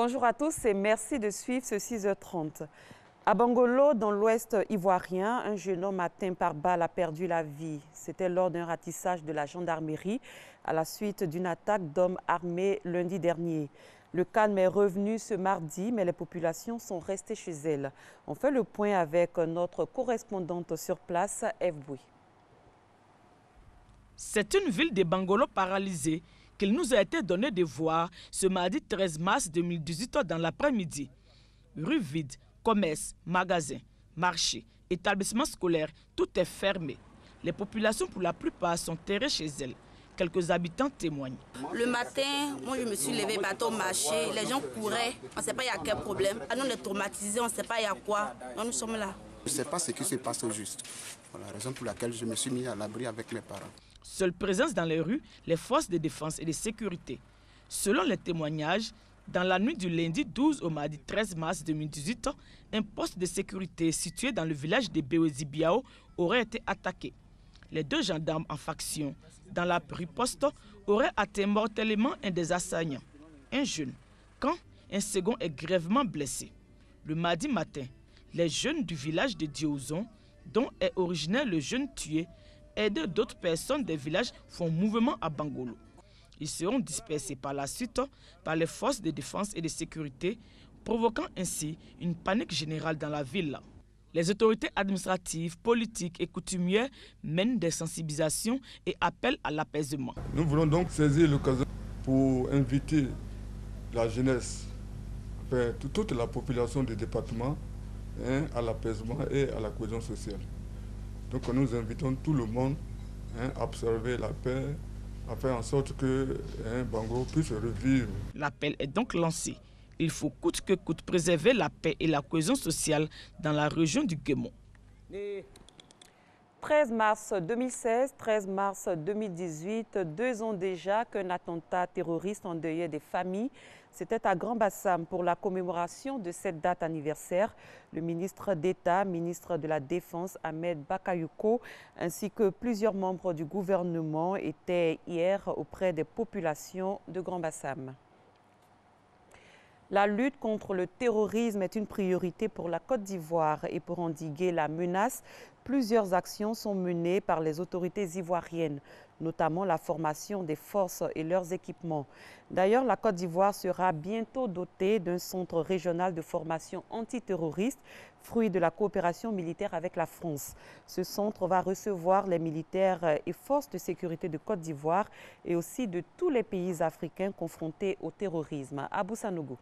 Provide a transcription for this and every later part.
Bonjour à tous et merci de suivre ce 6h30. À Bangolo, dans l'ouest ivoirien, un jeune homme atteint par balle a perdu la vie. C'était lors d'un ratissage de la gendarmerie à la suite d'une attaque d'hommes armés lundi dernier. Le calme est revenu ce mardi, mais les populations sont restées chez elles. On fait le point avec notre correspondante sur place, Eve Bouy. C'est une ville de Bangolo paralysée qu'il nous a été donné de voir ce mardi 13 mars 2018 dans l'après-midi. Rue vide, commerce, magasins, marchés, établissements scolaires, tout est fermé. Les populations pour la plupart sont terrées chez elles. Quelques habitants témoignent. Le matin, moi je me suis levée, bateau marché, les gens couraient, on ne sait pas il y a quel problème. Nous on est traumatisés, on ne sait pas il y a quoi. Nous sommes là. Je ne sais pas ce qui se passe au juste. Voilà la raison pour laquelle je me suis mis à l'abri avec mes parents. Seule présence dans les rues, les forces de défense et de sécurité. Selon les témoignages, dans la nuit du lundi 12 au mardi 13 mars 2018, un poste de sécurité situé dans le village de Béoezi-Biao aurait été attaqué. Les deux gendarmes en faction dans la riposte auraient atteint mortellement un des assaillants, un jeune, quand un second est grièvement blessé. Le mardi matin, les jeunes du village de Diozon, dont est originaire le jeune tué, aidés d'autres personnes des villages font mouvement à Bangolo. Ils seront dispersés par la suite par les forces de défense et de sécurité, provoquant ainsi une panique générale dans la ville. Les autorités administratives, politiques et coutumières mènent des sensibilisations et appellent à l'apaisement. Nous voulons donc saisir l'occasion pour inviter la jeunesse, enfin, toute la population du département à l'apaisement et à la cohésion sociale. Donc nous invitons tout le monde à observer la paix, à faire en sorte que Bango puisse revivre. L'appel est donc lancé. Il faut coûte que coûte préserver la paix et la cohésion sociale dans la région du Guémon. 13 mars 2016, 13 mars 2018, 2 ans déjà qu'un attentat terroriste endeuillait des familles. C'était à Grand-Bassam pour la commémoration de cette date anniversaire. Le ministre d'État, ministre de la Défense, Ahmed Bakayoko, ainsi que plusieurs membres du gouvernement étaient hier auprès des populations de Grand-Bassam. La lutte contre le terrorisme est une priorité pour la Côte d'Ivoire et pour endiguer la menace, plusieurs actions sont menées par les autorités ivoiriennes, notamment la formation des forces et leurs équipements. D'ailleurs, la Côte d'Ivoire sera bientôt dotée d'un centre régional de formation antiterroriste, fruit de la coopération militaire avec la France. Ce centre va recevoir les militaires et forces de sécurité de Côte d'Ivoire et aussi de tous les pays africains confrontés au terrorisme. Abou Sanogo.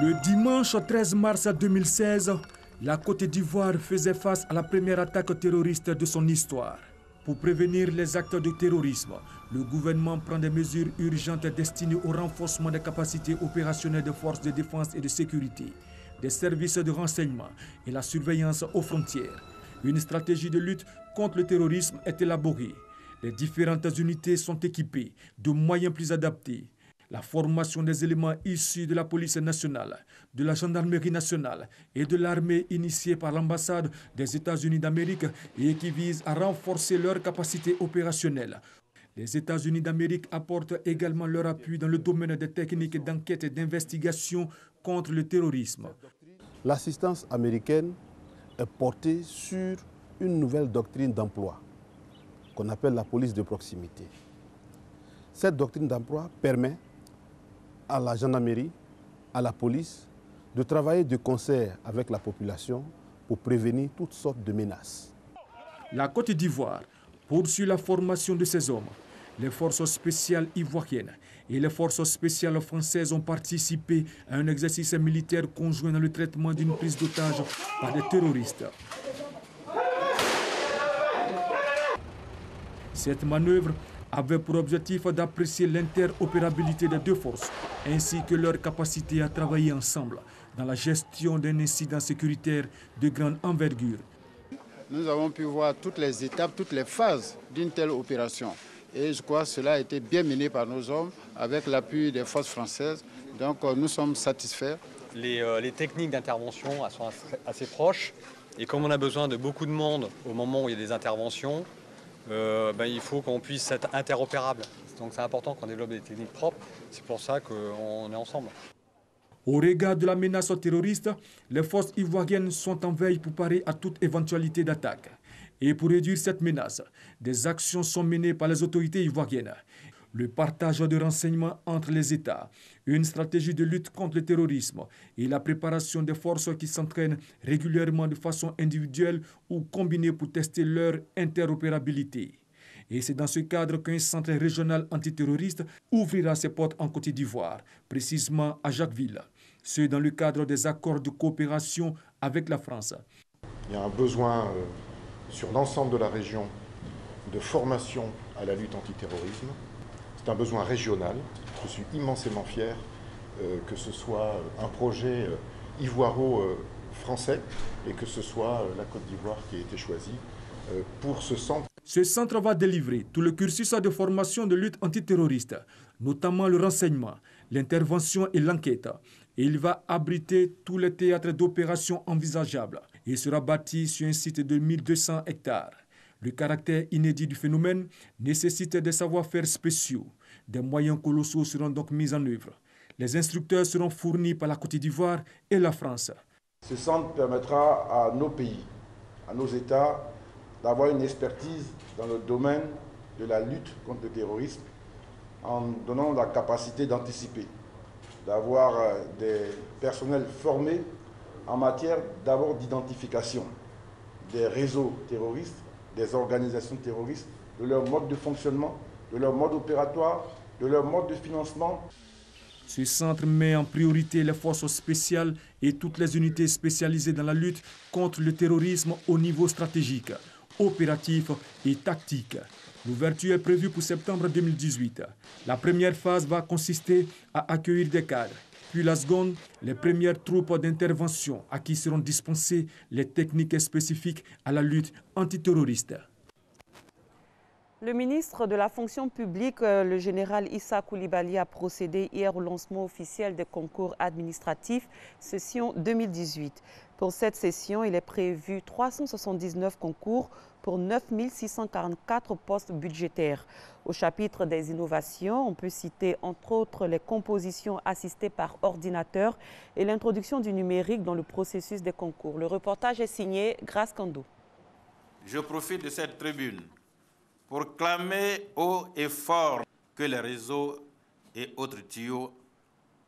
Le dimanche 13 mars 2016, la Côte d'Ivoire faisait face à la première attaque terroriste de son histoire. Pour prévenir les actes de terrorisme, le gouvernement prend des mesures urgentes destinées au renforcement des capacités opérationnelles des forces de défense et de sécurité, des services de renseignement et la surveillance aux frontières. Une stratégie de lutte contre le terrorisme est élaborée. Les différentes unités sont équipées de moyens plus adaptés. La formation des éléments issus de la police nationale, de la gendarmerie nationale et de l'armée initiée par l'ambassade des États-Unis d'Amérique et qui vise à renforcer leurs capacités opérationnelles. Les États-Unis d'Amérique apportent également leur appui dans le domaine des techniques d'enquête et d'investigation contre le terrorisme. L'assistance américaine est portée sur une nouvelle doctrine d'emploi qu'on appelle la police de proximité. Cette doctrine d'emploi permet à la gendarmerie, à la police, de travailler de concert avec la population pour prévenir toutes sortes de menaces. La Côte d'Ivoire poursuit la formation de ces hommes. Les forces spéciales ivoiriennes et les forces spéciales françaises ont participé à un exercice militaire conjoint dans le traitement d'une prise d'otage par des terroristes. Cette manœuvre avait pour objectif d'apprécier l'interopérabilité des deux forces, ainsi que leur capacité à travailler ensemble dans la gestion d'un incident sécuritaire de grande envergure. Nous avons pu voir toutes les étapes, toutes les phases d'une telle opération. Et je crois que cela a été bien mené par nos hommes avec l'appui des forces françaises. Donc nous sommes satisfaits. Les techniques d'intervention sont assez proches. Et comme on a besoin de beaucoup de monde au moment où il y a des interventions, il faut qu'on puisse être interopérable. Donc c'est important qu'on développe des techniques propres. C'est pour ça qu'on est ensemble. Au regard de la menace terroriste, les forces ivoiriennes sont en veille pour parer à toute éventualité d'attaque. Et pour réduire cette menace, des actions sont menées par les autorités ivoiriennes. Le partage de renseignements entre les États, une stratégie de lutte contre le terrorisme et la préparation des forces qui s'entraînent régulièrement de façon individuelle ou combinée pour tester leur interopérabilité. Et c'est dans ce cadre qu'un centre régional antiterroriste ouvrira ses portes en Côte d'Ivoire, précisément à Jacquesville. C'est dans le cadre des accords de coopération avec la France. Il y a un besoin sur l'ensemble de la région de formation à la lutte antiterrorisme. C'est un besoin régional. Je suis immensément fier que ce soit un projet ivoiro-français et que ce soit la Côte d'Ivoire qui a été choisie pour ce centre. Ce centre va délivrer tout le cursus de formation de lutte antiterroriste, notamment le renseignement, l'intervention et l'enquête. Et il va abriter tous les théâtres d'opérations envisageables. Il sera bâti sur un site de 1200 hectares. Le caractère inédit du phénomène nécessite des savoir-faire spéciaux. Des moyens colossaux seront donc mis en œuvre. Les instructeurs seront fournis par la Côte d'Ivoire et la France. Ce centre permettra à nos pays, à nos États, d'avoir une expertise dans le domaine de la lutte contre le terrorisme en donnant la capacité d'anticiper, d'avoir des personnels formés en matière d'abord d'identification des réseaux terroristes, des organisations terroristes, de leur mode de fonctionnement, de leur mode opératoire, de leur mode de financement. Ce centre met en priorité les forces spéciales et toutes les unités spécialisées dans la lutte contre le terrorisme au niveau stratégique, opératif et tactique. L'ouverture est prévue pour septembre 2018. La première phase va consister à accueillir des cadres. Puis la seconde, les premières troupes d'intervention à qui seront dispensées les techniques spécifiques à la lutte antiterroriste. Le ministre de la fonction publique, le général Issa Coulibaly, a procédé hier au lancement officiel des concours administratifs session 2018. Pour cette session, il est prévu 379 concours pour 9 644 postes budgétaires. Au chapitre des innovations, on peut citer entre autres les compositions assistées par ordinateur et l'introduction du numérique dans le processus des concours. Le reportage est signé Grace Kando. Je profite de cette tribune pour clamer haut et fort que les réseaux et autres tuyaux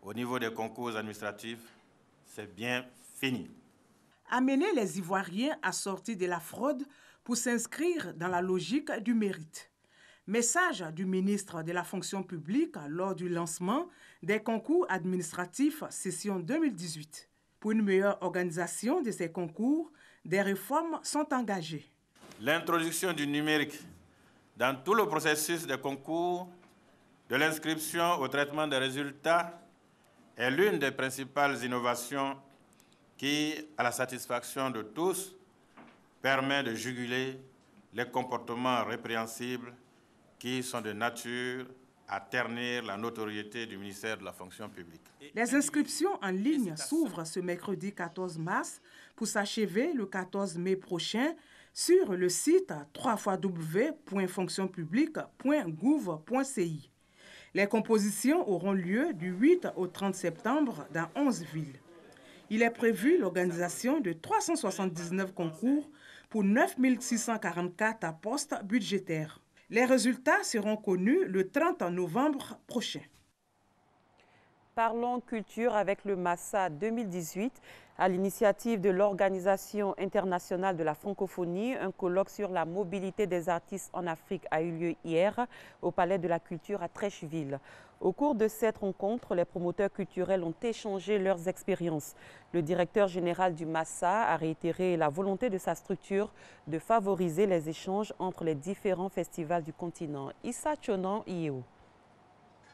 au niveau des concours administratifs, c'est bien fini. Amener les Ivoiriens à sortir de la fraude pour s'inscrire dans la logique du mérite. Message du ministre de la fonction publique lors du lancement des concours administratifs session 2018. Pour une meilleure organisation de ces concours, des réformes sont engagées. L'introduction du numérique dans tout le processus des concours, de l'inscription au traitement des résultats, est l'une des principales innovations qui, à la satisfaction de tous, permet de juguler les comportements répréhensibles qui sont de nature à ternir la notoriété du ministère de la fonction publique. Les inscriptions en ligne s'ouvrent ce mercredi 14 mars pour s'achever le 14 mai prochain sur le site www.fonctionpublique.gouv.ci. Les compositions auront lieu du 8 au 30 septembre dans 11 villes. Il est prévu l'organisation de 379 concours pour 9 644 postes budgétaires. Les résultats seront connus le 30 novembre prochain. Parlons culture avec le Massa 2018. À l'initiative de l'Organisation internationale de la francophonie, un colloque sur la mobilité des artistes en Afrique a eu lieu hier au Palais de la Culture à Treichville. Au cours de cette rencontre, les promoteurs culturels ont échangé leurs expériences. Le directeur général du Massa a réitéré la volonté de sa structure de favoriser les échanges entre les différents festivals du continent. Issa Chonan Ieo.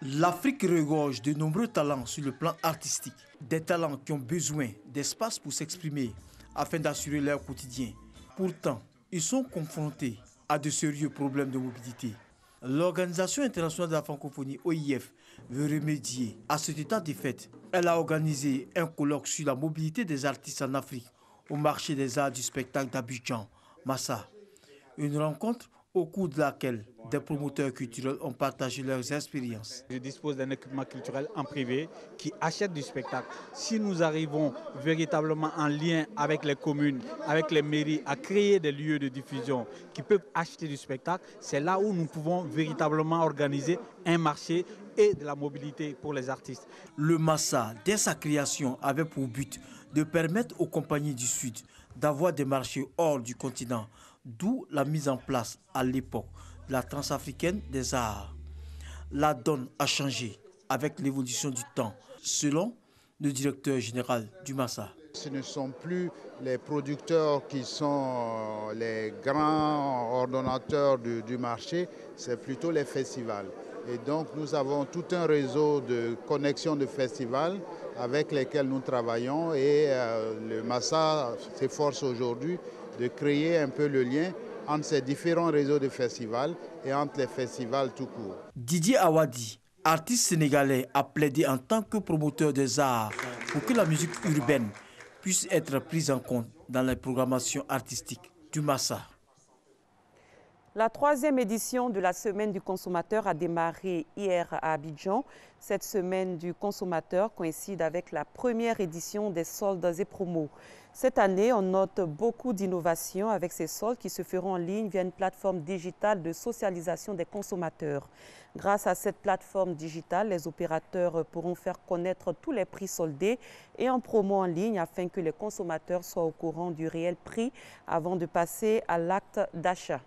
L'Afrique regorge de nombreux talents sur le plan artistique. Des talents qui ont besoin d'espace pour s'exprimer afin d'assurer leur quotidien. Pourtant, ils sont confrontés à de sérieux problèmes de mobilité. L'Organisation internationale de la francophonie, OIF, veut remédier à cet état de fait. Elle a organisé un colloque sur la mobilité des artistes en Afrique au marché des arts du spectacle d'Abidjan, Massa. Une rencontre au cours de laquelle des promoteurs culturels ont partagé leurs expériences. Je dispose d'un équipement culturel en privé qui achète du spectacle. Si nous arrivons véritablement en lien avec les communes, avec les mairies, à créer des lieux de diffusion qui peuvent acheter du spectacle, c'est là où nous pouvons véritablement organiser un marché et de la mobilité pour les artistes. Le Massa, dès sa création, avait pour but de permettre aux compagnies du Sud d'avoir des marchés hors du continent, d'où la mise en place à l'époque de la Transafricaine des arts. La donne a changé avec l'évolution du temps, selon le directeur général du Massa. Ce ne sont plus les producteurs qui sont les grands ordonnateurs du marché, c'est plutôt les festivals. Et donc nous avons tout un réseau de connexions de festivals avec lesquels nous travaillons et le Massa s'efforce aujourd'hui de créer un peu le lien entre ces différents réseaux de festivals et entre les festivals tout court. Didier Awadi, artiste sénégalais, a plaidé en tant que promoteur des arts pour que la musique urbaine puisse être prise en compte dans les programmations artistiques du Massa. La 3e édition de la Semaine du consommateur a démarré hier à Abidjan. Cette Semaine du consommateur coïncide avec la première édition des soldes et promos. Cette année, on note beaucoup d'innovations avec ces soldes qui se feront en ligne via une plateforme digitale de socialisation des consommateurs. Grâce à cette plateforme digitale, les opérateurs pourront faire connaître tous les prix soldés et en promo en ligne afin que les consommateurs soient au courant du réel prix avant de passer à l'acte d'achat.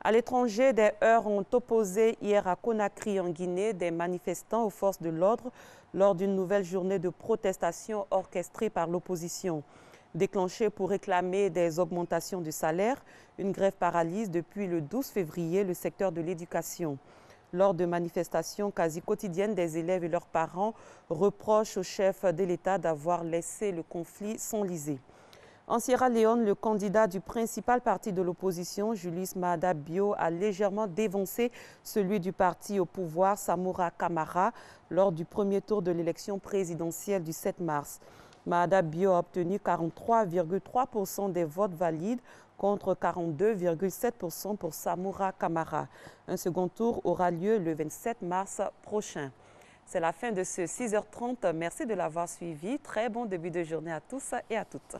À l'étranger, des heurts ont opposé hier à Conakry, en Guinée, des manifestants aux forces de l'ordre lors d'une nouvelle journée de protestation orchestrée par l'opposition. Déclenchée pour réclamer des augmentations de salaire, une grève paralyse depuis le 12 février le secteur de l'éducation. Lors de manifestations quasi quotidiennes, des élèves et leurs parents reprochent au chef de l'État d'avoir laissé le conflit s'enliser. En Sierra Leone, le candidat du principal parti de l'opposition, Julius Maada Bio, a légèrement dévancé celui du parti au pouvoir, Samura Kamara, lors du premier tour de l'élection présidentielle du 7 mars. Maada Bio a obtenu 43,3% des votes valides contre 42,7% pour Samura Kamara. Un second tour aura lieu le 27 mars prochain. C'est la fin de ce 6h30. Merci de l'avoir suivi. Très bon début de journée à tous et à toutes.